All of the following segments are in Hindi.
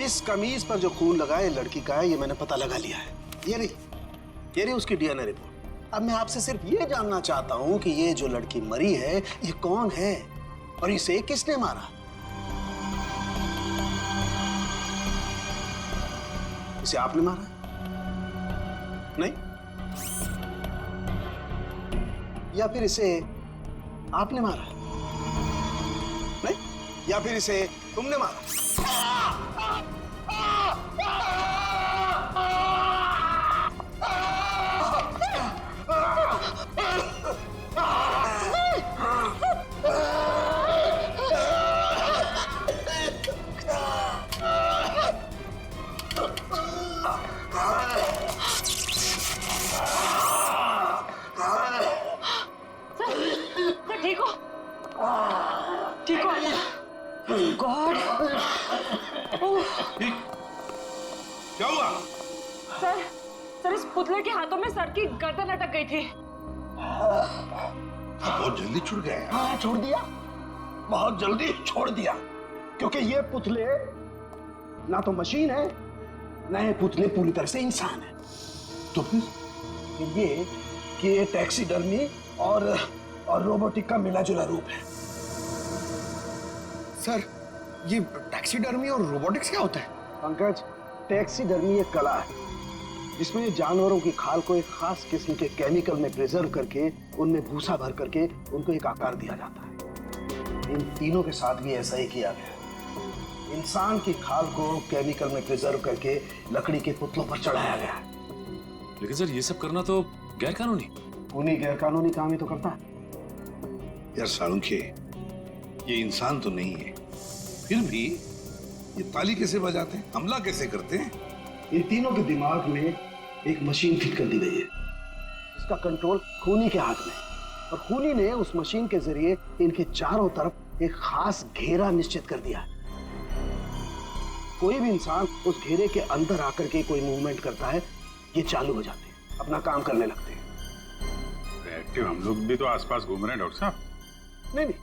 इस कमीज पर जो खून लगा है लड़की का है, ये मैंने पता लगा लिया है। ये रही उसकी डीएनए रिपोर्ट। अब मैं आपसे सिर्फ ये जानना चाहता हूं कि ये जो लड़की मरी है ये कौन है और इसे किसने मारा? इसे आपने मारा? नहीं? या फिर इसे आपने मारा? नहीं? या फिर इसे तुमने मारा? ठीक हो? ठीक हो? गॉड! क्या हुआ? सर इस पुतले के हाथों में सर की गर्दन अटक गई थी। बहुत जल्दी छूट गया। हाँ, छोड़ दिया, बहुत जल्दी छोड़ दिया, क्योंकि ये पुतले ना तो मशीन है ना ये पुतले पूरी तरह से इंसान है। तो फिर ये कि ये टैक्सीडर्मी और रोबोटिक का मिला जुला रूप है। सर, ये टैक्सीडर्मी और रोबोटिक्स क्या होता है? पंकज, टैक्सीडर्मी एक कला है जिसमें जानवरों की खाल को एक खास किस्म के केमिकल में प्रिजर्व करके उनमें भूसा भर करके उनको एक आकार दिया जाता है। इन तीनों के साथ भी ऐसा ही किया गया। इंसान की खाल को केमिकल में प्रिजर्व करके लकड़ी के पुतलों पर चढ़ाया गया है। लेकिन सर ये सब करना तो गैर कानूनी। उन्हीं गैर कानूनी काम ही तो करता है। यार सालुंखे, ये इंसान तो नहीं है, फिर भी ये ताली कैसे बजाते हैं, हमला कैसे करते हैं? इन तीनों के दिमाग में एक मशीन फिट कर दी गई है। इसका कंट्रोल खूनी के हाथ में, और खूनी ने उस मशीन के जरिए इनके चारों तरफ एक खास घेरा निश्चित कर दिया है। कोई भी इंसान उस घेरे के अंदर आकर के कोई मूवमेंट करता है, ये चालू हो जाते हैं, अपना काम करने लगते हैं। एक्टिव हम लोग भी तो आसपास घूम रहे हैं डॉक्टर साहब। नहीं,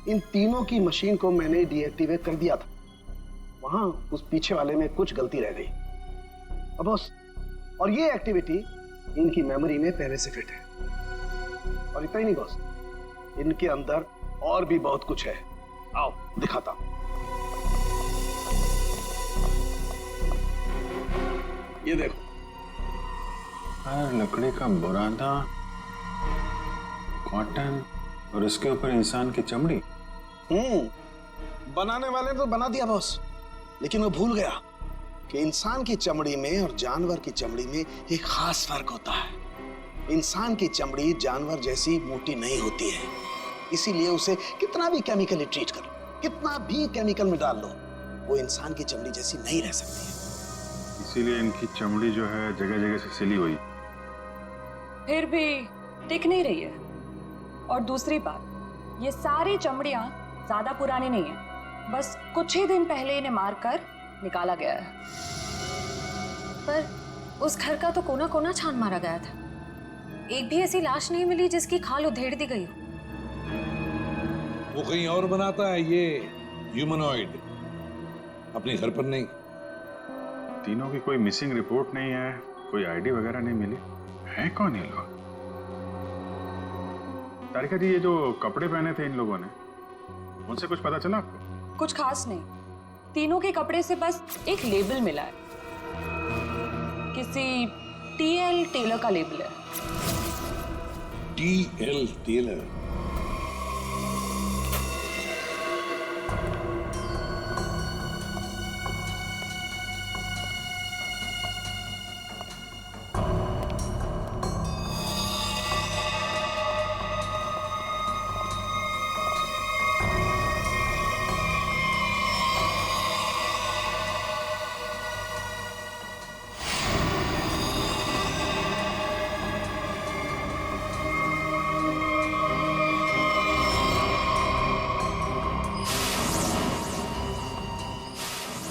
इन तीनों की मशीन को मैंने डीएक्टिवेट कर दिया था। वहां उस पीछे वाले में कुछ गलती रह गई। अब बॉस, और ये एक्टिविटी इनकी मेमोरी में पहले से फिट है। और इतना ही नहीं बॉस, इनके अंदर और भी बहुत कुछ है। आओ दिखाता हूं। ये देखो। लकड़ी का बुरादा, कॉटन और उसके ऊपर इंसान की चमड़ी। बनाने वाले ने तो बना दिया बॉस, लेकिन वो भूल गया कि इंसान की चमड़ी में और जानवर की चमड़ी में एक खास फर्क होता है। इंसान की चमड़ी जानवर जैसी मोटी नहीं होती है, इसीलिए उसे कितना भी केमिकली ट्रीट कर लो, कितना भी केमिकल में डाल लो, वो इंसान की चमड़ी जैसी नहीं रह सकती है। इसीलिए इनकी चमड़ी जो है जगह जगह से सिली हुई। फिर भी टिक नहीं रही है। और दूसरी बात, ये सारी चमड़ियां ज्यादा पुरानी नहीं है, बस कुछ ही दिन पहले इन्हें मारकर निकाला गया है। पर उस घर का तो कोना कोना छान मारा गया था। एक भी ऐसी लाश नहीं मिली जिसकी खाल उधेड़ दी गई हो। वो कहीं और बनाता है ये ह्यूमनॉइड, अपने घर पर नहीं। तीनों की कोई मिसिंग रिपोर्ट नहीं है, कोई आईडी वगैरह नहीं मिली। है कौन ये लोग? तारिका जी, ये जो कपड़े पहने थे इन लोगों ने, उनसे कुछ पता चला आपको? कुछ खास नहीं, तीनों के कपड़े से बस एक लेबल मिला है, किसी टीएल टेलर का लेबल है। TL tailor?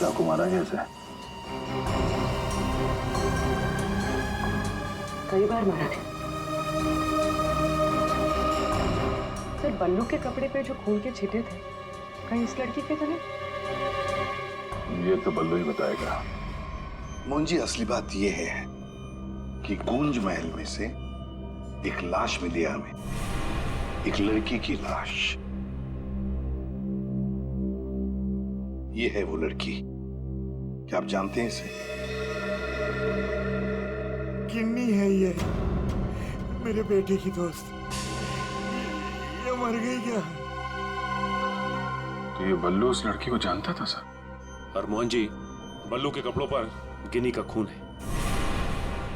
चाकू मारा कैसे? कई बार मारा था सर। बल्लू के कपड़े पे जो खून के छींटे थे, कहीं इस लड़की के तो नहीं? ये तो बल्लू ही बताएगा। मुंजी, असली बात यह है कि गूंज महल में से एक लाश मिली हमें, एक लड़की की लाश। ये है वो लड़की। क्या आप जानते हैं इसे? किन्नी है ये, मेरे बेटे की दोस्त। ये मर गई क्या? तो ये बल्लू उस लड़की को जानता था सर? और मोहन जी, बल्लू के कपड़ों पर गिनी का खून है।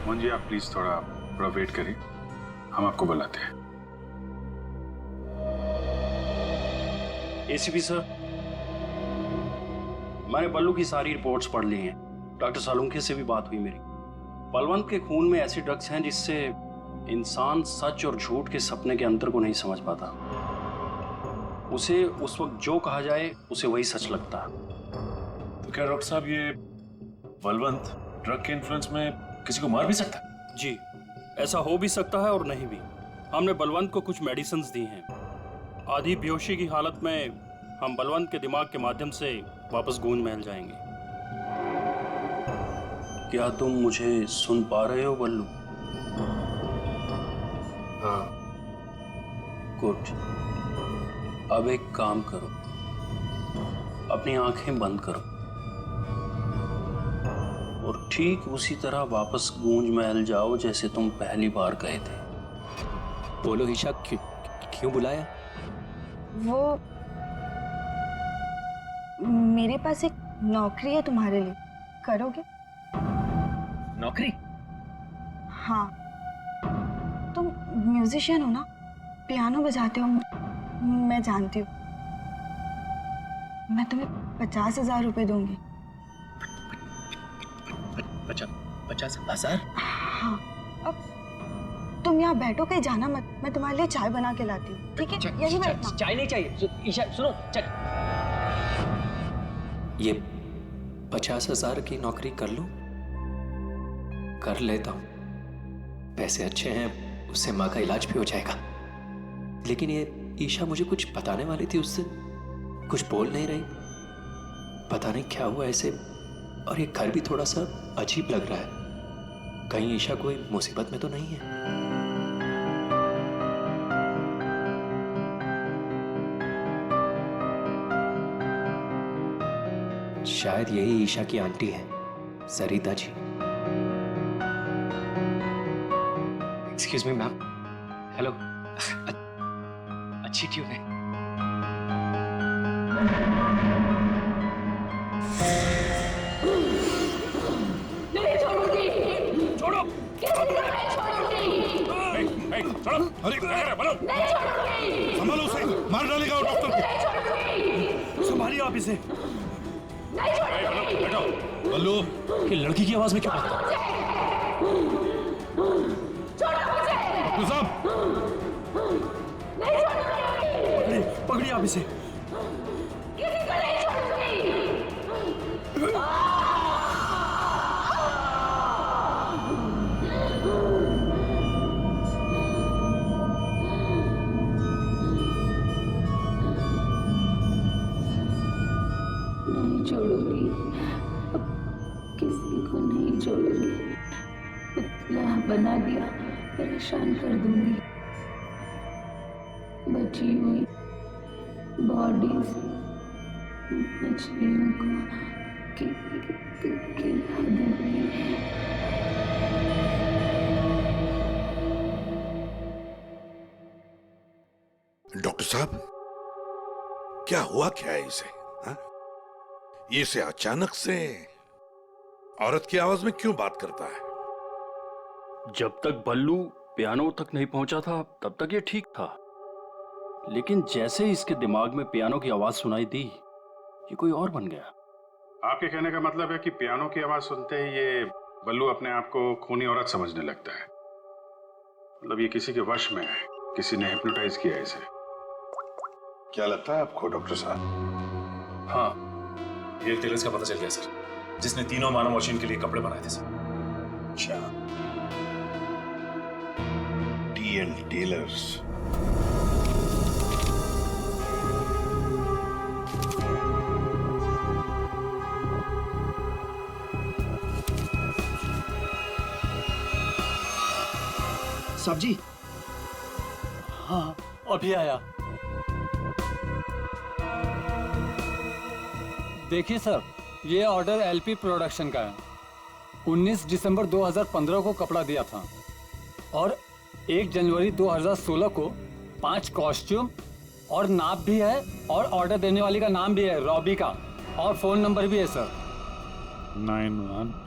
मोहन जी, आप प्लीज थोड़ा वेट करिए, हम आपको बुलाते हैं। एसीपी सर, मैंने बल्लू की सारी रिपोर्ट्स पढ़ ली हैं। डॉक्टर सालुंखे से भी बात हुई मेरी। बलवंत के खून में ऐसे ड्रग्स हैं जिससे इंसान सच और झूठ के सपने के अंतर को नहीं समझ पाता। उसे उस वक्त जो कहा जाए उसे वही सच लगता है। तो क्या डॉक्टर साहब, ये बलवंत ड्रग के इन्फ्लुएंस में किसी को मार भी सकता है? जी, ऐसा हो भी सकता है और नहीं भी। हमने बलवंत को कुछ मेडिसिन्स दी हैं। आधी बेहोशी की हालत में हम बलवंत के दिमाग के माध्यम से वापस गूंज महल जाएंगे। क्या तुम मुझे सुन पा रहे हो बल्लू? हाँ। गुड। अब एक काम करो, अपनी आंखें बंद करो और ठीक उसी तरह वापस गूंज महल जाओ जैसे तुम पहली बार गए थे। बोलो ईशा, क्यों बुलाया? वो मेरे पास एक नौकरी है तुम्हारे लिए, करोगे? नौकरी? हाँ, तुम म्यूजिशियन हो ना, पियानो बजाते हो, मैं जानती हूँ। मैं तुम्हें 50,000 रुपए दूंगी। 50,000? हाँ, अब तुम यहाँ बैठो, कहीं जाना मत, मैं तुम्हारे लिए चाय बना के लाती हूँ, ठीक है? यही बैठना। चाय नहीं चाहिए ईशा, सुनो। ये 50,000 की नौकरी कर लूं? कर लेता हूं, पैसे अच्छे हैं, उससे माँ का इलाज भी हो जाएगा। लेकिन ये ईशा मुझे कुछ बताने वाली थी, उससे कुछ बोल नहीं रही। पता नहीं क्या हुआ ऐसे, और ये घर भी थोड़ा सा अजीब लग रहा है। कहीं ईशा कोई मुसीबत में तो नहीं है? शायद यही ईशा की आंटी है, Sarita ji. Excuse me ma'am. Hello. अच्छी ट्यून है। नहीं छोड़ूंगी। छोड़ो। छोड़ो। अरे क्या कर रहा है? बोलो। नहीं छोड़ूंगी। संभालो उसे, मार डालेगा वो डॉक्टर को। नहीं छोड़ूंगी। संभालिए आप इसे। नहीं छोड़ूंगी। बल्लू, ये लड़की की आवाज में क्यों आता है? डॉक्टर साहब, नहीं छोड़ूंगी। पकड़िए आप इसे। किसी को नहीं छोड़ूंगी। नहीं छोड़ूंगी, किसी को नहीं छोड़ूंगी। पुतला बना दिया, परेशान कर दूंगी। बची हुई बॉडीज मछलियों को खिला दूंगी। डॉक्टर साहब, क्या हुआ क्या है इसे? हाँ? ये इसे अचानक से औरत की आवाज में क्यों बात करता है? जब तक बल्लू पियानो तक नहीं पहुंचा था तब तक ये ठीक था, लेकिन जैसे ही इसके दिमाग में पियानो की आवाज सुनाई दी, ये कोई और बन गया। आपके कहने का मतलब है कि पियानो की आवाज सुनते ही ये बल्लू अपने आप को खूनी औरत समझने लगता है। मतलब ये किसी के वश में है, किसी ने हिप्नोटाइज किया है इसे। क्या लगता है आपको डॉक्टर साहब? हाँ, ये टेलर्स का पता चल गया सर, जिसने तीनों मानव मशीन के लिए कपड़े बनाए थे सर। अच्छा, टीएल टेलर्स। साहब जी। हाँ अभी आया। देखिए सर, ये ऑर्डर एलपी प्रोडक्शन का है। 19 दिसंबर 2015 को कपड़ा दिया था और 1 जनवरी 2016 को 5 कॉस्ट्यूम और नाप भी है और ऑर्डर देने वाली का नाम भी है रॉबी का और फोन नंबर भी है सर। 91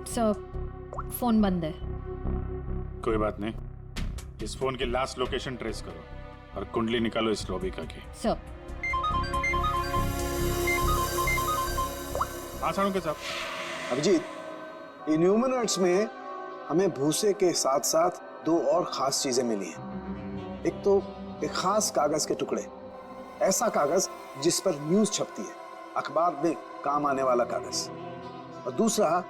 सर फोन बंद है। कोई बात नहीं, इस फोन की लास्ट लोकेशन ट्रेस करो और कुंडली निकालो इस रॉबिका की। सर। हाँ सालुंके साहब। अभिजीत, इन ह्यूमनॉइड्स में हमें भूसे के साथ साथ 2 और खास चीजें मिली हैं। एक तो एक खास कागज के टुकड़े, ऐसा कागज जिस पर न्यूज छपती है, अखबार में काम आने वाला कागज, और दूसरा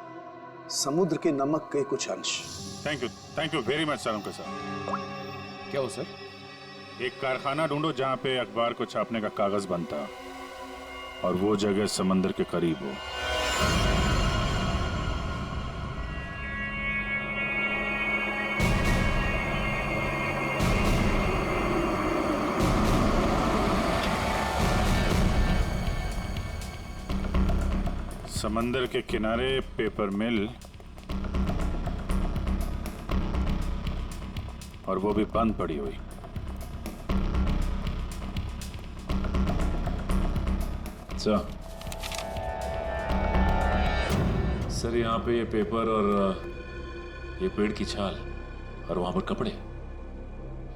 समुद्र के नमक के कुछ अंश। Thank you very much Salunke साहब। क्या हो सर? एक कारखाना ढूंढो जहां पे अखबार को छापने का कागज बनता और वो जगह समंदर के करीब हो। समंदर के किनारे पेपर मिल, और वो भी बंद पड़ी हुई। सर यहाँ पे ये पेपर और ये पेड़ की छाल और वहां पर कपड़े,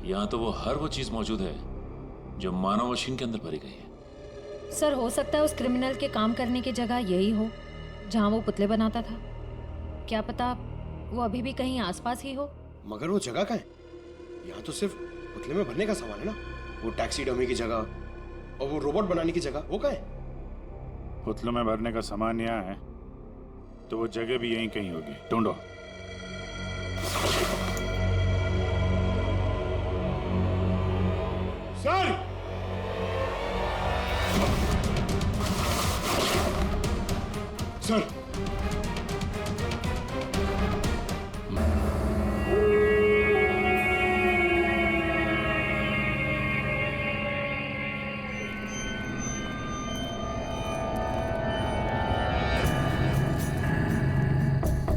यहाँ तो हर वो चीज मौजूद है जो मानव मशीन के अंदर भरी गई है। सर हो सकता है उस क्रिमिनल के काम करने की जगह यही हो जहां वो पुतले बनाता था। क्या पता वो अभी भी कहीं आसपास ही हो। मगर वो जगह कहाँ है? यहाँ तो सिर्फ पुतले में भरने का सामान है ना। वो टैक्सी डमी की जगह और वो रोबोट बनाने की जगह, वो कहाँ है? पुतलों में भरने का सामान यहाँ है तो वो जगह भी यहीं कहीं होगी। ढूंढो। सर! सर!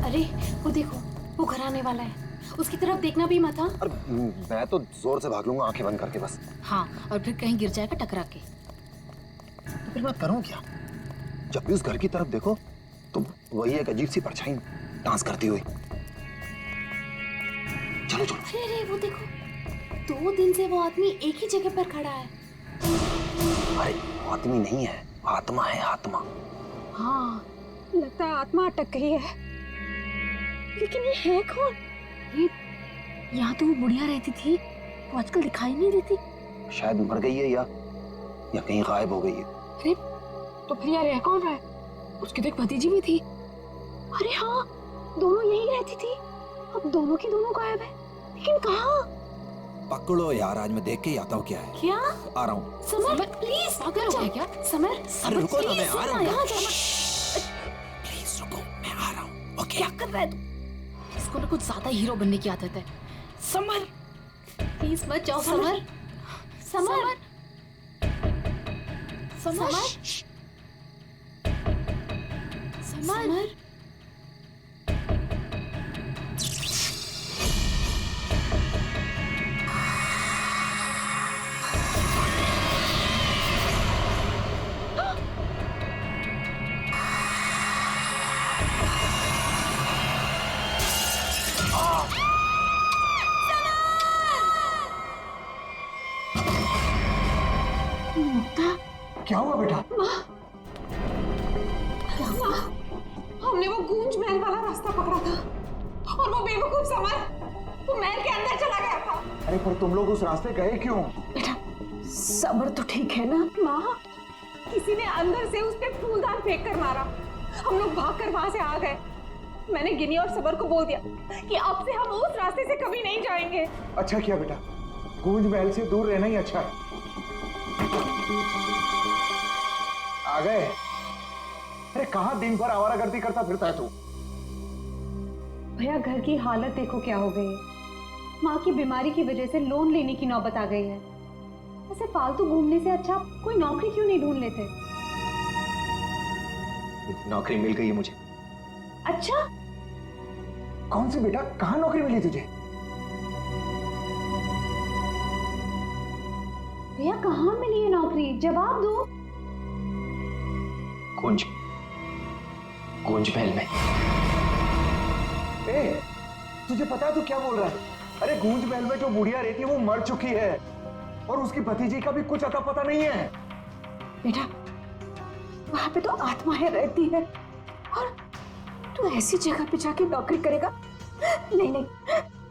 अरे वो देखो, वो घर आने वाला है। उसकी तरफ देखना भी मत। हाँ मैं तो जोर से भाग लूंगा आंखें बंद करके बस। हाँ, और फिर कहीं गिर जाएगा टकरा के। तो फिर मैं करूं क्या? जब भी उस घर की तरफ देखो तो वही एक अजीब सी परछाई डांस करती हुई। चलो चलो। अरे वो देखो, 2 दिन से वो आदमी एक ही जगह पर खड़ा है। अरे आदमी नहीं है, आत्मा है, आत्मा। हाँ, लगता है आत्मा अटक गई है। लेकिन ये है कौन? ये यहाँ तो वो बुढ़िया रहती थी, वो आजकल दिखाई नहीं देती। शायद मर गई है या कहीं गायब हो गई है। अरे तो फिर यार कौन रहा है? उसकी तो एक भतीजी भी थी। अरे हाँ, दोनों यही रहती थी। अब दोनों की दोनों गायब है, लेकिन कहाँ? पकड़ो यार, आज मैं देख के ही आता हूँ क्या है। क्या? आ रहा हूँ। समर प्लीज पागल हो गया क्या? समर अरे रुको ना, मैं आ रहा हूँ। प्लीज रुको, मैं आ रहा हूँ। ओके क्या कर रहा है तू? इसको ना कुछ ज्यादा हीरो बनने की आदत है। समर प्लीज मत जाओ। समर समर समर समर क्या हुआ बेटा? हमने वो गूंज महल वाला रास्ता पकड़ा था और वो बेवकूफ समर वो महल के अंदर चला गया था। अरे पर तुम लोग उस रास्ते गए क्यों? बेटा सबर तो ठीक है ना? माँ, किसी ने अंदर से उस पे फूलदान फेंक कर मारा। हम लोग भागकर वहां से आ गए। मैंने गिनी और सबर को बोल दिया कि अब से हम उस रास्ते से कभी नहीं जाएंगे। अच्छा किया बेटा, गूंज महल से दूर रहना ही अच्छा है। आ गए? अरे कहाँ दिन भर आवारागर्दी करता फिरता है तू? भैया घर की हालत देखो क्या हो गई है। माँ की बीमारी की वजह से लोन लेने की नौबत आ गई है। ऐसे फालतू घूमने से अच्छा कोई नौकरी क्यों नहीं ढूंढ लेते? नौकरी मिल गई है मुझे। अच्छा? कौन सी बेटा? कहाँ नौकरी मिली तुझे? भैया कहाँ मिली है नौकरी? जवाब दो। गूंज महल में। ए, तुझे पता है तू क्या बोल रहा है? अरे गूंज महल में जो बुढ़िया रहती है वो मर चुकी है और उसकी भतीजी का भी कुछ अता पता नहीं है। बेटा वहां पे तो आत्माएं रहती है और तू ऐसी जगह पे जाके नौकरी करेगा? नहीं नहीं,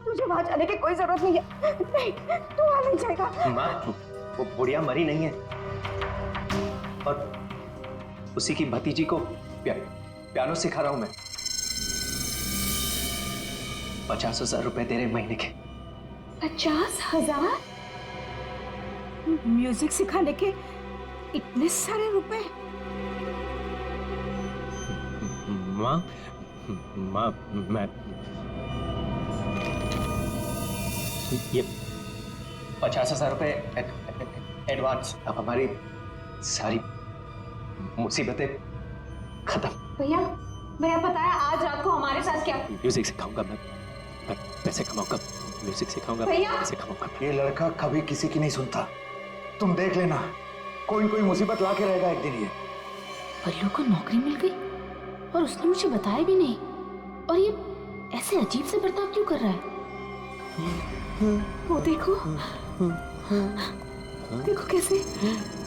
तुझे वहां जाने की कोई जरूरत नहीं है। नहीं, तू वहां नहीं जाएगा। माँ, वो बुढ़िया मरी नहीं है और उसी की भतीजी को पियानो सिखा रहा हूं मैं। 50,000 रुपए दे रहे महीने के। 50,000? म्यूजिक सिखाने के इतने सारे रुपए? माँ मैं ये 50,000 रुपए एडवांस। अब हमारी सारी मुसीबतें खत्म। भैया भैया पता है आज रात को हमारे साथ क्या? म्यूजिक सिखाऊंगा मैं पैसे कमाऊंगा। म्यूजिक सिखाऊंगा, भैया पैसे कमाऊंगा। ये लड़का कभी किसी की नहीं सुनता। तुम देख लेना, कोई कोई मुसीबत ला के रहेगा एक दिन ये। बल्लू को नौकरी मिल गई और उसने मुझे बताया भी नहीं। और ये ऐसे अजीब से बर्ताव क्यों कर रहा है? वो देखो देखो कैसे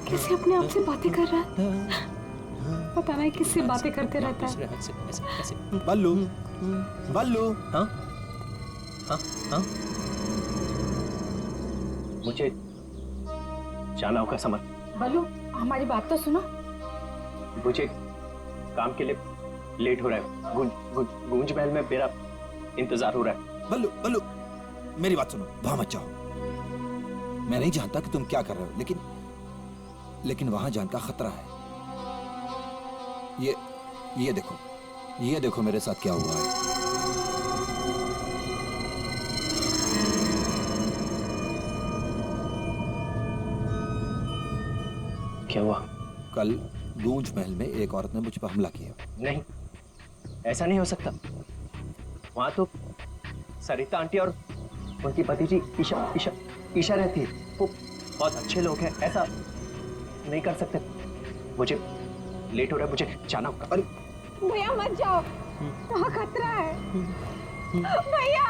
कैसे अपने आप से बातें कर रहा है। पता नहीं किससे बातें करते रहता है। बल्लू बल्लू। हाँ हाँ हाँ, मुझे जाना होगा समर। बल्लू हमारी बात तो सुनो। मुझे काम के लिए लेट हो रहा है। गूंज महल में मेरा इंतजार हो रहा है। बल्लू बल्लू मेरी बात सुनो, वहां मत जाओ। मैं नहीं जानता कि तुम क्या कर रहे हो, लेकिन वहां जान का खतरा है। ये देखो मेरे साथ क्या हुआ है। क्या हुआ? कल गूंज महल में एक औरत ने मुझ पर हमला किया। नहीं, ऐसा नहीं हो सकता। वहां तो सरिता आंटी और उनकी भतीजी ईशा रहती है। वो बहुत अच्छे लोग हैं, ऐसा नहीं कर सकते। मुझे लेट हो रहा है, मुझे जाना होगा। भैया मत जाओ, वहाँ खतरा है। भैया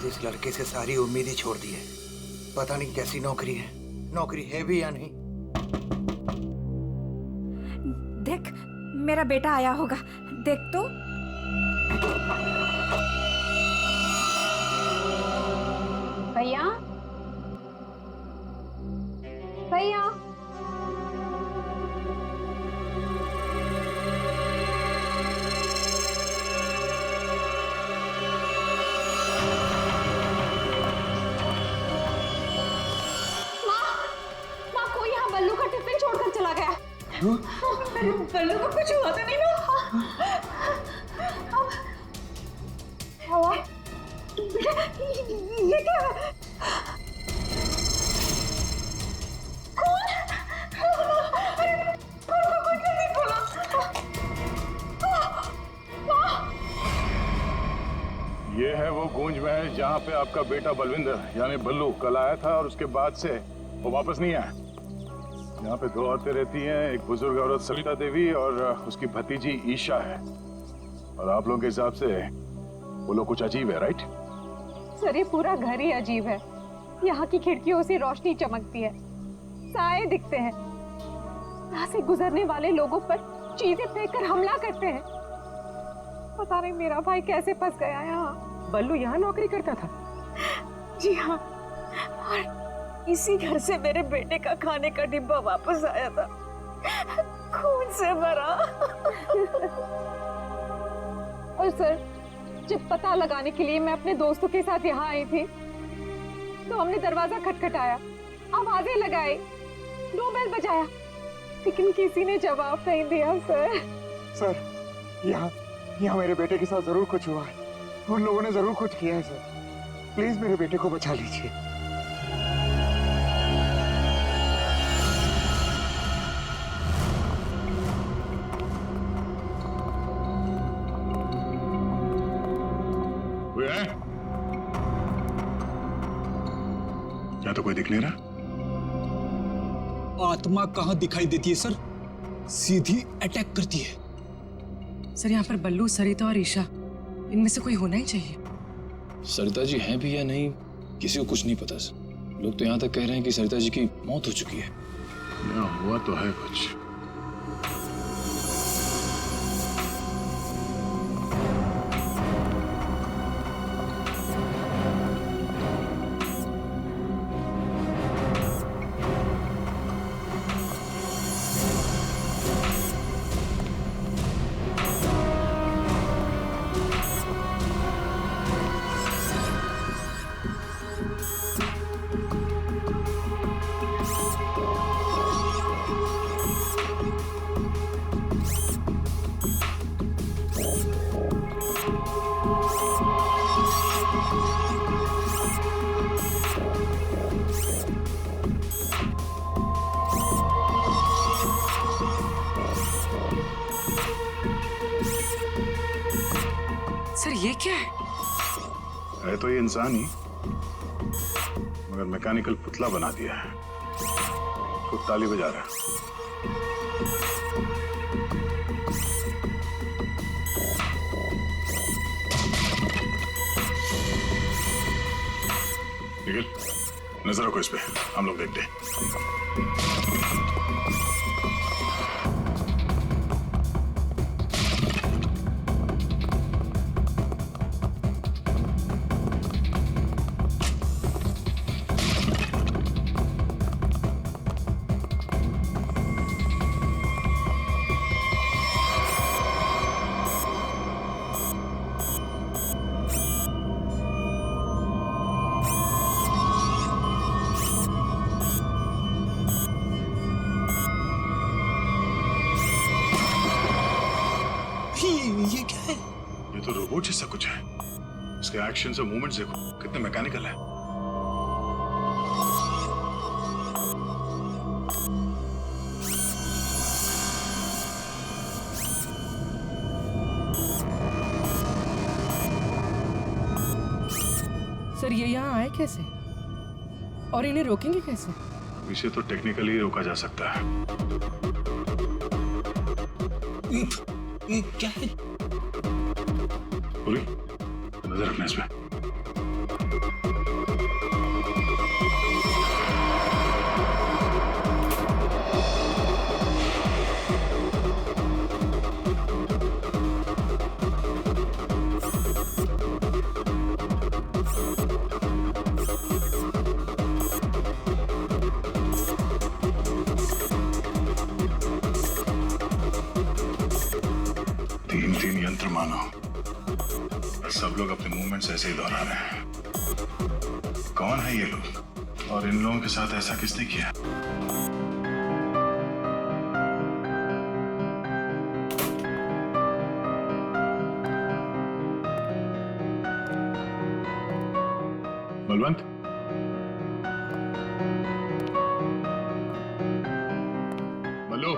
इस लड़के से सारी उम्मीद ही छोड़ दी है। पता नहीं कैसी नौकरी है भी या नहीं। देख मेरा बेटा आया होगा, देख तो। भैया भैया चला गया। बल्लू को कुछ हुआ तो नहीं ना? हुआ? ये क्या है? कौन? अरे कौन जल्दी बोला? ये है वो गूंज महल जहाँ पे आपका बेटा बलविंदर यानी बल्लू कल आया था और उसके बाद से वो वापस नहीं आया। यहाँ पे 2 औरतें रहती हैं, एक बुजुर्ग औरत सविता देवी और उसकी भतीजी ईशा है। और आप लोगों के हिसाब से वो लोग कुछ अजीब है, राइट? सर ये पूरा घर ही अजीब है। यहाँ की खिड़कियों से रोशनी चमकती है, साए दिखते हैं, यहाँ से गुजरने वाले लोगों पर चीजें फेंककर हमला करते हैं। पता नहीं मेरा भाई कैसे फंस गया यहाँ। बल्लू यहाँ नौकरी करता था? जी हाँ, और इसी घर से मेरे बेटे का खाने का डिब्बा वापस आया था, खून से भरा। और सर जब पता लगाने के लिए मैं अपने दोस्तों के साथ यहाँ आई थी तो हमने दरवाजा खटखटाया, आवाजें लगाई, डोरबेल बजाया, लेकिन किसी ने जवाब नहीं दिया। सर यहाँ मेरे बेटे के साथ जरूर कुछ हुआ है, उन लोगों ने जरूर कुछ किया है सर। प्लीज मेरे बेटे को बचा लीजिए। कोई है? क्या तो कोई दिख नहीं रहा? आत्मा कहाँ दिखाई देती है सर, सीधी अटैक करती है। सर यहाँ पर बल्लू, सरिता और ईशा, इनमें से कोई होना ही चाहिए। सरिता जी हैं भी या नहीं किसी को कुछ नहीं पता सर। लोग तो यहाँ तक कह रहे हैं कि सरिता जी की मौत हो चुकी है। हुआ तो है कुछ। सर ये क्या है तो ये इंसान ही, मगर मैकेनिकल पुतला बना दिया है। खुद ताली बजा रहा है। निखिल, नजर रखो इस पे, हम लोग देखते हैं। ये क्या है? ये तो रोबोट जैसा कुछ है। इसके एक्शंस और मूवमेंट्स देखो कितने मैकेनिकल है। सर ये यहाँ आए कैसे और इन्हें रोकेंगे कैसे? इसे तो टेक्निकली रोका जा सकता है। ये क्या है? पूरी नजर रखना इसमें। तीन यंत्र मानो, सब लोग अपने मूवमेंट्स ऐसे ही दोहरा रहे हैं। कौन है ये लोग और इन लोगों के साथ ऐसा किसने किया? बलवंत, बल्लू,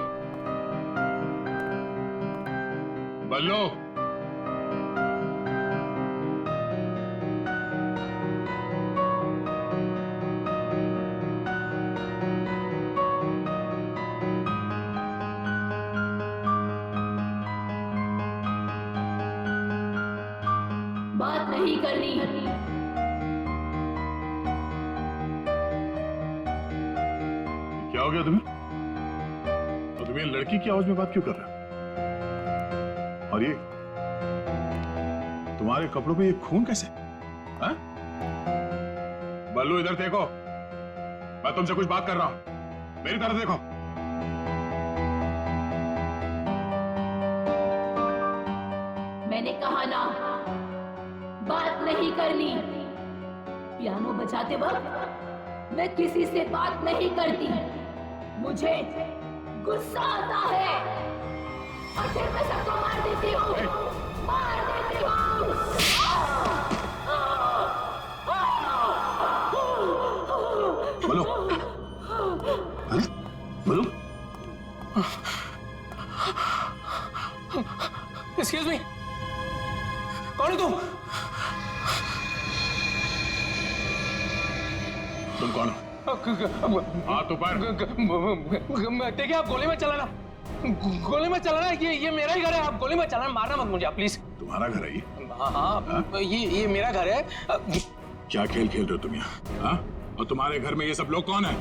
बल्लू, बात नहीं करनी। क्या हो गया तुम्हें? और तुम ये लड़की की आवाज में बात क्यों कर रहे हो? और ये तुम्हारे कपड़ों पे ये खून कैसे? हाँ? बल्लू इधर देखो, मैं तुमसे कुछ बात कर रहा हूं, मेरी तरफ देखो। मैंने कहा ना, बात नहीं करनी। पियानो बजाते वक्त मैं किसी से बात नहीं करती। मुझे गुस्सा आता है और फिर मैं सबको मार देती हूँ, मार देती हूँ। बोलो, अरे बोलो। एक्सक्यूज मी, कौन हो तुम? तुम कौन हो? हाथ ऊपर। देखिए, आप गोली मत चलाना, गोली मत चलाना। ये मेरा ही घर है, आप गोली मत चलाना, मारना मत मुझे आप प्लीज। तुम्हारा घर है ये? हाँ, ये मेरा घर है। क्या खेल खेल रहे हो तुम यहाँ? हाँ? और तुम्हारे घर में ये सब लोग कौन है?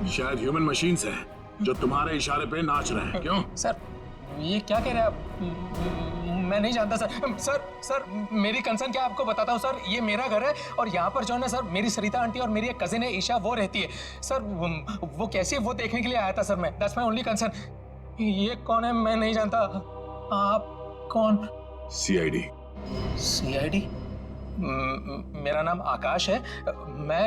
शायद ह्यूमन मशीन्स हैं जो तुम्हारे इशारे पे नाच रहे हैं। क्यों? सर, ये क्या कह रहे हैं आप? मैं नहीं जानता सर। सर मेरी कंसर्न क्या आपको बताता हूँ सर। ये मेरा घर है और यहाँ पर जो है ना सर, मेरी सरिता आंटी और मेरी एक कजिन है ईशा, वो रहती है सर। वो कैसी है वो देखने के लिए आया था सर मैं। That's my only concern. ये कौन है मैं नहीं जानता। आप कौन? CID। CID? मेरा नाम आकाश है। मैं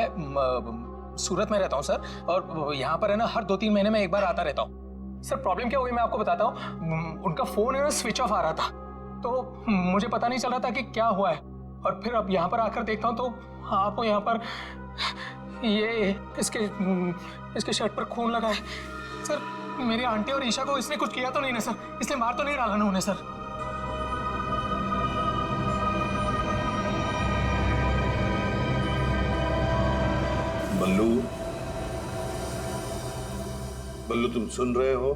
सूरत में रहता हूँ सर, और यहाँ पर है ना हर 2-3 महीने में एक बार आता रहता हूँ। सर प्रॉब्लम क्या हुई मैं आपको बताता हूँ। उनका फोन है ना स्विच ऑफ आ रहा था, तो मुझे पता नहीं चल रहा था कि क्या हुआ है। और फिर अब यहाँ पर आकर देखता हूँ तो आपको यहाँ पर ये इसके शर्ट पर खून लगा है सर। मेरी आंटी और ईशा को इसने कुछ किया तो नहीं ना सर? इसलिए मार तो नहीं डाला ना उन्हें सर? बल्लू, तुम सुन रहे हो?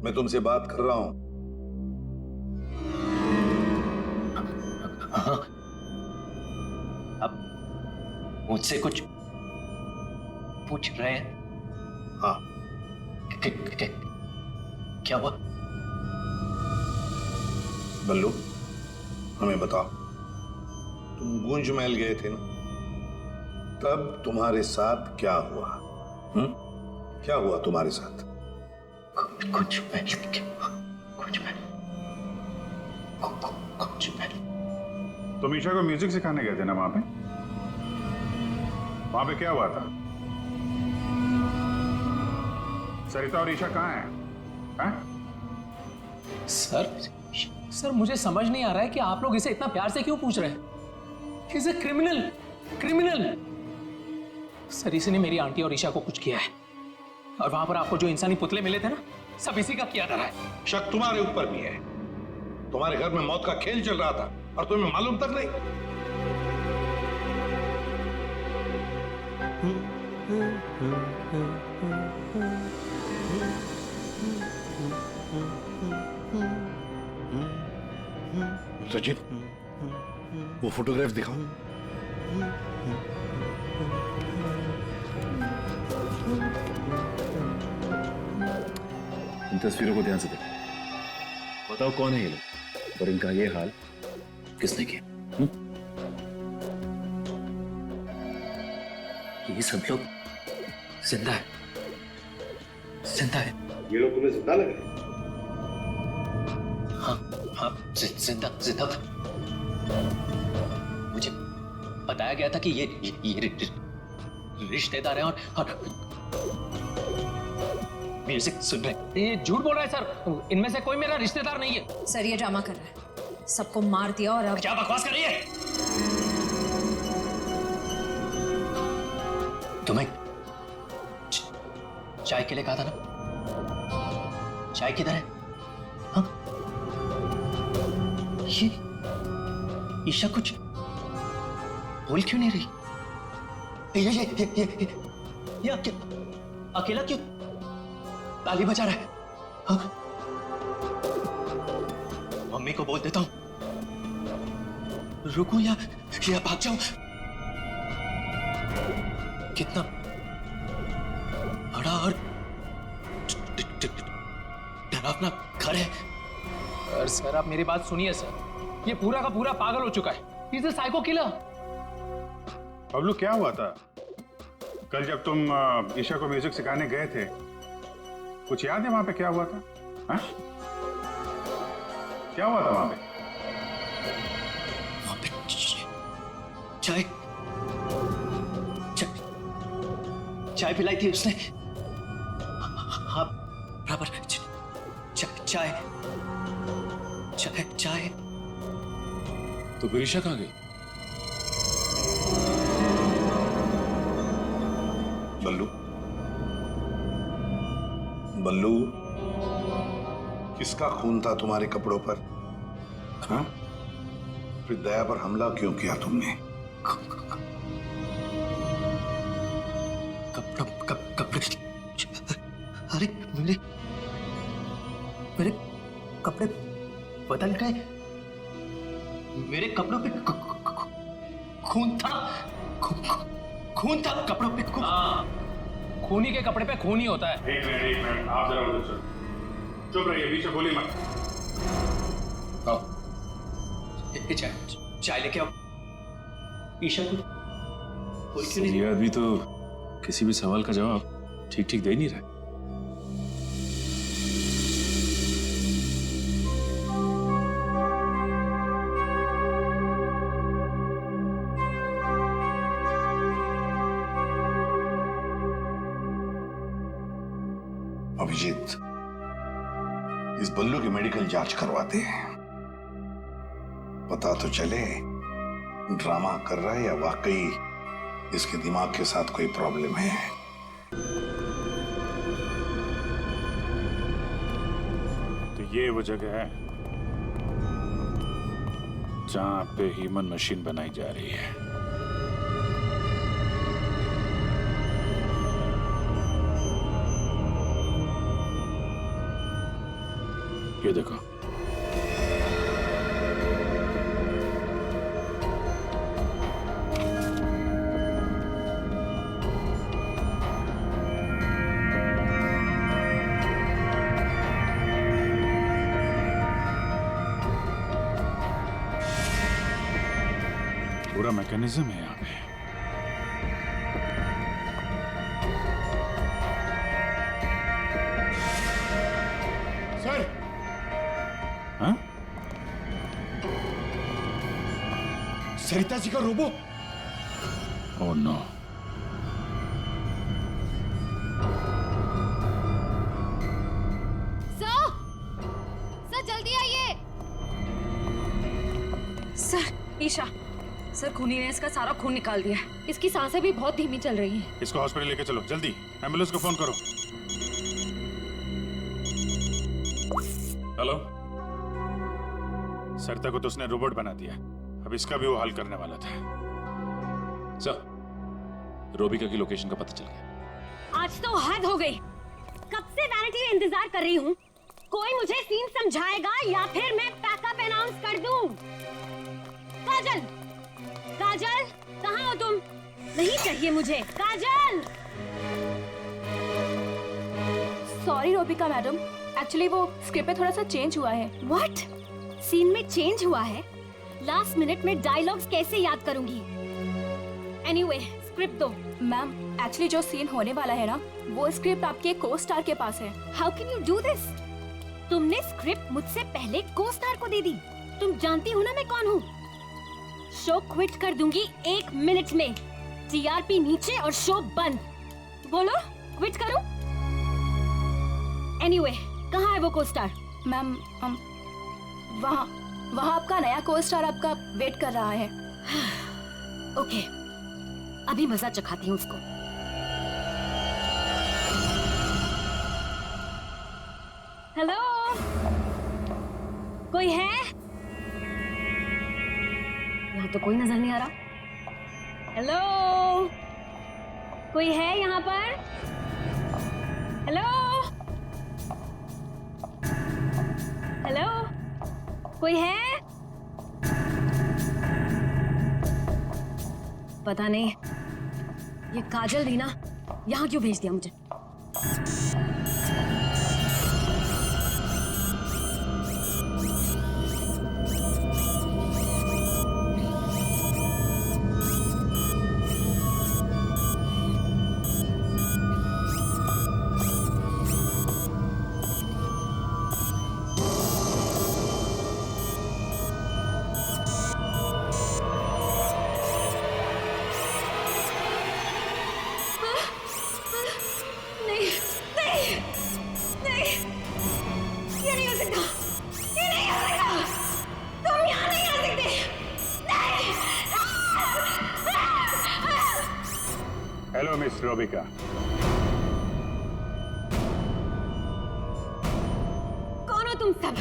मैं तुमसे बात कर रहा हूं। हाँ। अब मुझसे कुछ पूछ रहे हैं? हाँ। क्या हुआ? बल्लू, हमें बताओ, तुम गूंज महल गए थे ना, तब तुम्हारे साथ क्या हुआ? क्या हुआ तुम्हारे साथ? कुछ तुम ईशा को म्यूजिक सिखाने गए थे ना वहां पे? वहां पे क्या हुआ था? सरिता और ईशा कहाँ हैं? सर मुझे समझ नहीं आ रहा है कि आप लोग इसे इतना प्यार से क्यों पूछ रहे हैं। He's a criminal। सर इसने मेरी आंटी और ईशा को कुछ किया है, और वहां पर आपको जो इंसानी पुतले मिले थे ना, सब इसी का किया था है। शक तुम्हारे ऊपर भी है। तुम्हारे घर में मौत का खेल चल रहा था और तुम्हें मालूम तक नहीं। सचिन, वो फोटोग्राफ दिखाओ। इन तस्वीरों को ध्यान से देखो, बताओ कौन है ये लोग और इनका ये हाल किसने किया? ये सब लोग जिंदा है। ये लोग तुम्हें जिंदा लग रहे हैं? हाँ, जिंदा था। मुझे बताया गया था कि ये रिश्तेदार हैं और म्यूजिक सुन रहे। ये झूठ बोल रहा है सर, इनमें से कोई मेरा रिश्तेदार नहीं है। सर ये ड्रामा कर रहा है, सबको मार दिया और अब क्या बकवास कर रही है? तुम्हें चाय के लिए कहा था ना, चाय किधर है? हाँ? ये ईशा कुछ बोल क्यों नहीं रही? ये अकेला क्यों ताली बजा रहा है? हाँ? मम्मी को बोल देता हूँ, रुकूं या भाग जाऊं? कितना बड़ा और डरावना घर है। सर आप मेरी बात सुनिए सर, ये पूरा का पूरा पागल हो चुका है। Is a psycho killer. Bablu क्या हुआ था कल जब तुम ईशा को म्यूजिक सिखाने गए थे? कुछ याद है वहां पे क्या हुआ था? हा? क्या हुआ था वहां पे? चाय चाय पिलाई थी उसने। हाँ बराबर। चाय चाय चाय। तो फिर ईशा कहाँ गई? बल्लू, बल्लू, किसका खून था तुम्हारे कपड़ों पर? हाँ? फिर दया पर हमला क्यों किया तुमने? कपड़े अरे मेरे कपड़े बदल गए। मेरे कपड़ों पे खून था। खून था कपड़ों पे। खूनी के कपड़े पे खून ही होता है। एक मिनट आप जरा उधर चलो। चुप रहिए, बीच में बोली मत। चाय लेके आओ। ईशा को कोई क्यों नहीं? ये आदमी तो किसी भी सवाल का जवाब ठीक ठीक दे नहीं रहा। अभिजीत, इस बल्लू की मेडिकल जांच करवाते हैं, पता तो चले ड्रामा कर रहा है या वाकई इसके दिमाग के साथ कोई प्रॉब्लम है। तो ये वो जगह है जहां पे ह्यूमन मशीन बनाई जा रही है। ये देखो, पूरा मैकेनिज्म है यहाँ पे। सर, हाँ? सरिता जी का रोबो। Oh no. सर जल्दी आइए। सर, ईशा, सर खूनी ने इसका सारा खून निकाल दिया। इसकी सांसें भी बहुत धीमी चल रही हैं। इसको हॉस्पिटल लेके चलो जल्दी। एम्बुलेंस को फोन करो। हेलो, सरिता को तो उसने रोबोट बना दिया, अब इसका भी वो हल करने वाला था। सर, रोबिका की लोकेशन का पता चल गया। आज तो हद हो गई। कब से वैनिटी में इंतजार कर रही हूँ। कोई मुझे सीन समझाएगा या फिर मैं पैकअप अनाउंस कर दूं। काजल, काजल, कहाँ हो तुम? नहीं चाहिए मुझे। काजल! सॉरी रोबिका मैडम, एक्चुअली वो स्क्रिप्ट में थोड़ा सा चेंज हुआ है। व्हाट? सीन में चेंज हुआ है? लास्ट मिनट में डायलॉग्स कैसे याद करूंगी? एनीवे, स्क्रिप्ट दो। मैम, एक्चुअली जो सीन होने वाला है ना, वो स्क्रिप्ट आपके को स्टार के पास है। How can you do this? तुमने स्क्रिप्ट मुझसे पहले को स्टार को दे दी। तुम जानती हो ना मैं कौन हूँ। शो क्विट कर दूंगी 1 मिनट में। टीआरपी नीचे और शो बंद। बोलो, क्विट करूं? एनीवे, कहाँ है वो को स्टार? मैम, वहाँ आपका नया को स्टार आपका वेट कर रहा है। ओके, अभी मजा चखाती हूँ उसको। हेलो, कोई है? यहाँ तो कोई नजर नहीं आ रहा। हेलो, कोई है यहाँ पर? हेलो, हेलो, कोई है? पता नहीं ये काजल भी ना यहाँ क्यों भेज दिया मुझे। Hello miss Robika. कौन हो तुम सब?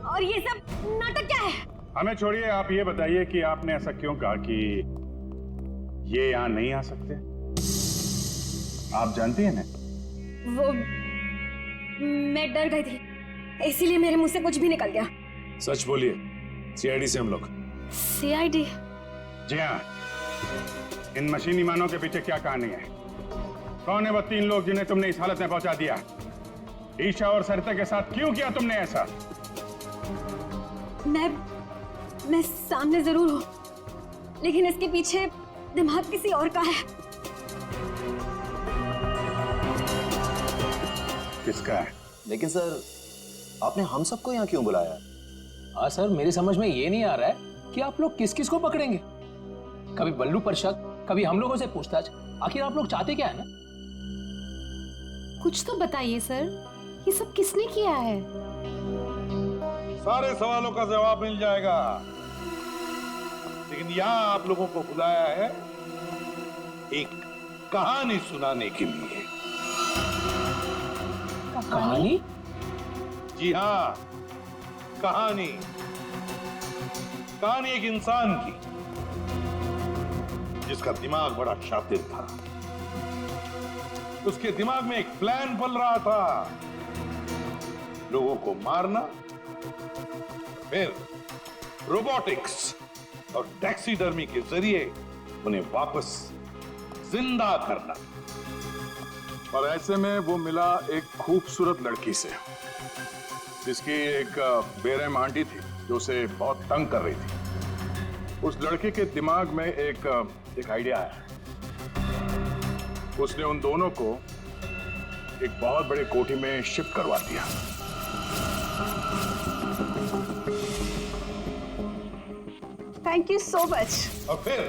और ये सब नाटक क्या है? हमें छोड़िए, आप ये बताइए कि आपने ऐसा क्यों कहा कि ये यहाँ नहीं आ सकते? आप जानती हैं ना? वो मैं डर गई थी, इसीलिए मेरे मुंह से कुछ भी निकल गया। सच बोलिए, सीआईडी से हम लोग। सीआईडी? जी हाँ। इन मशीनी मानों के पीछे क्या कहानी है? कौन है वो 3 लोग जिन्हें तुमने इस हालत में पहुंचा दिया? ईशा और सरिता के साथ क्यों किया तुमने ऐसा? मैं सामने जरूर हूं, लेकिन इसके पीछे दिमाग किसी और का है। किसका है? लेकिन सर, आपने हम सबको यहाँ क्यों बुलाया? हाँ सर, मेरी समझ में ये नहीं आ रहा है कि आप लोग किस किस को पकड़ेंगे। कभी बल्लू पर शक, कभी हम लोगों से पूछताछ। आखिर आप लोग चाहते क्या है ना? कुछ तो बताइए सर, ये सब किसने किया है? सारे सवालों का जवाब मिल जाएगा, लेकिन यहाँ आप लोगों को बुलाया है एक कहानी सुनाने के लिए। कहानी? जी हाँ, कहानी। कहानी एक इंसान की जिसका दिमाग बड़ा शातिर था। उसके दिमाग में एक प्लान पल रहा था, लोगों को मारना, फिर रोबोटिक्स और टैक्सीडर्मी के जरिए उन्हें वापस जिंदा करना। और ऐसे में वो मिला एक खूबसूरत लड़की से, जिसकी एक बेरहम आंटी थी जो उसे बहुत तंग कर रही थी। उस लड़के के दिमाग में एक आइडिया आया। उसने उन दोनों को एक बहुत बड़े कोठी में शिफ्ट करवा दिया। Thank you so much. और फिर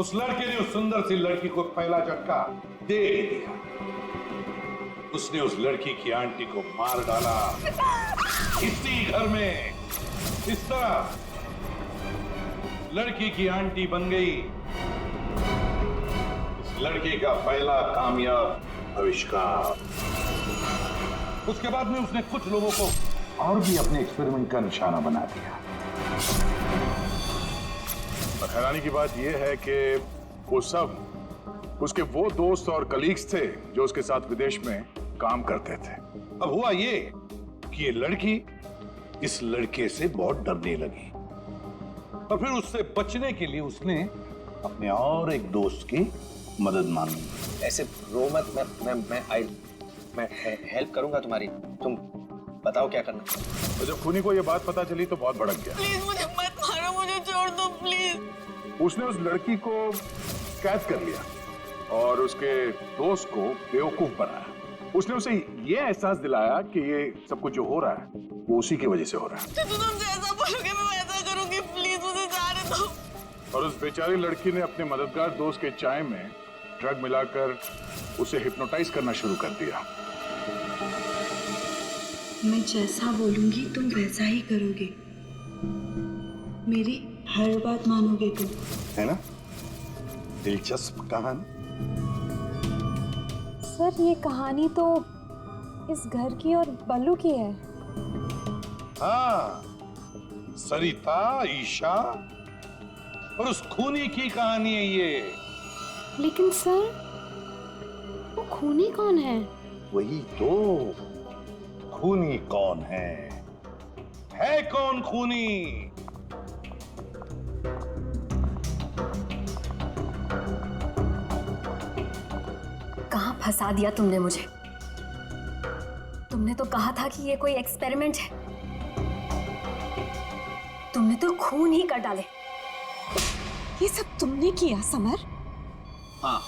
उस लड़के ने उस सुंदर सी लड़की को पहला झटका दे दिया। उसने उस लड़की की आंटी को मार डाला इसी घर में। इस तरह लड़की की आंटी बन गई इस लड़के का पहला कामयाब आविष्कार। उसके बाद में उसने कुछ लोगों को और भी अपने एक्सपेरिमेंट का निशाना बना दिया। और हैरानी की बात यह है कि वो सब उसके वो दोस्त और कलीग्स थे जो उसके साथ विदेश में काम करते थे। अब हुआ ये कि ये लड़की इस लड़के से बहुत डरने लगी और फिर उससे बचने के लिए उसने अपने और एक दोस्त की मदद मांगी। ऐसे रो मत, मैं हेल्प करूंगा तुम्हारी, तुम बताओ क्या करना। तो जब खूनी को ये बात पता चली तो बहुत भड़क गया। प्लीज मुझे मत मारो, मुझे छोड़ दो प्लीज। उसने उस लड़की को कैद कर लिया और उसके दोस्त को बेवकूफ बनाया। उसने उसे ये एहसास दिलाया कि ये सब कुछ जो हो रहा है वो उसी की वजह से हो रहा है। तो तुम जैसा बोलोगे मैं वैसा करूंगी, प्लीज मुझे जाने दो। और उस बेचारी लड़की ने अपने मददगार दोस्त के चाय में ड्रग मिलाकर उसे हिप्नोटाइज करना शुरू कर दिया। मैं जैसा बोलूंगी तुम वैसा ही करोगे, मेरी हर बात मानोगे तुम, है ना? दिलचस्प कहानी। सर ये कहानी तो इस घर की और बल्लू की है। हाँ, सरिता, ईशा और उस खूनी की कहानी है ये। लेकिन सर, वो खूनी कौन है? वही तो, खूनी कौन है है कौन खूनी? कहाँ फंसा दिया तुमने मुझे? तुमने तो कहा था कि ये कोई एक्सपेरिमेंट है। तुमने तो खून ही कर डाले। ये सब तुमने किया समर? हाँ,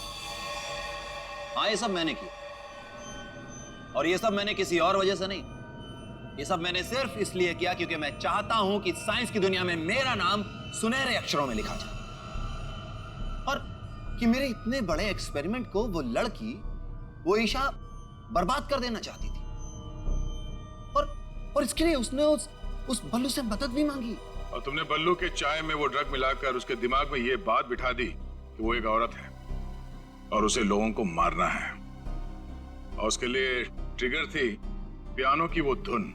ये सब मैंने किया। और ये सब मैंने किसी और वजह से नहीं, ये सब मैंने सिर्फ इसलिए किया क्योंकि मैं चाहता हूं कि साइंस की दुनिया में मेरा नाम सुनहरे अक्षरों में लिखा जाए, और कि मेरे इतने बड़े एक्सपेरिमेंट को वो लड़की, वो ईशा बर्बाद कर देना चाहती थी। और इसके लिए उसने उस बल्लू से मदद भी मांगी। और तुमने बल्लू के चाय में वो ड्रग मिलाकर उसके दिमाग में ये बात बिठा दी कि वो एक औरत है और उसे लोगों को मारना है, और उसके लिए ट्रिगर थी पियानो की वो धुन।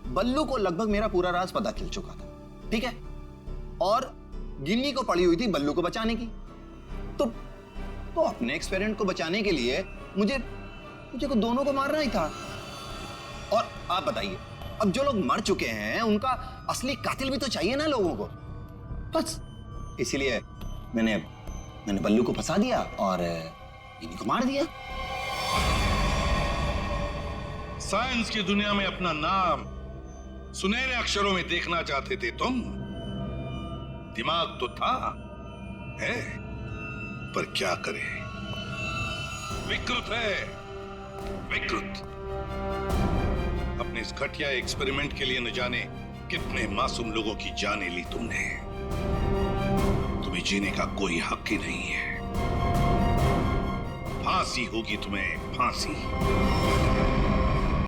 बल्लू को लगभग मेरा पूरा राज पता चल चुका था, ठीक है, और गिन्नी को पड़ी हुई थी बल्लू को बचाने की। तो अपने एक्सपेरिमेंट को बचाने के लिए मुझे को दोनों को मारना ही था। और आप बताइए, अब जो लोग मर चुके हैं उनका असली कातिल भी तो चाहिए ना लोगों को। बस इसीलिए मैंने बल्लू को फंसा दिया और गिन्नी को मार दिया। साइंस की दुनिया में अपना नाम सुनहरे अक्षरों में देखना चाहते थे तुम। दिमाग तो था, है, पर क्या करें, विकृत है, विकृत। अपने इस घटिया एक्सपेरिमेंट के लिए न जाने कितने मासूम लोगों की जानें ली तुमने। तुम्हें जीने का कोई हक ही नहीं है। फांसी होगी तुम्हें, फांसी।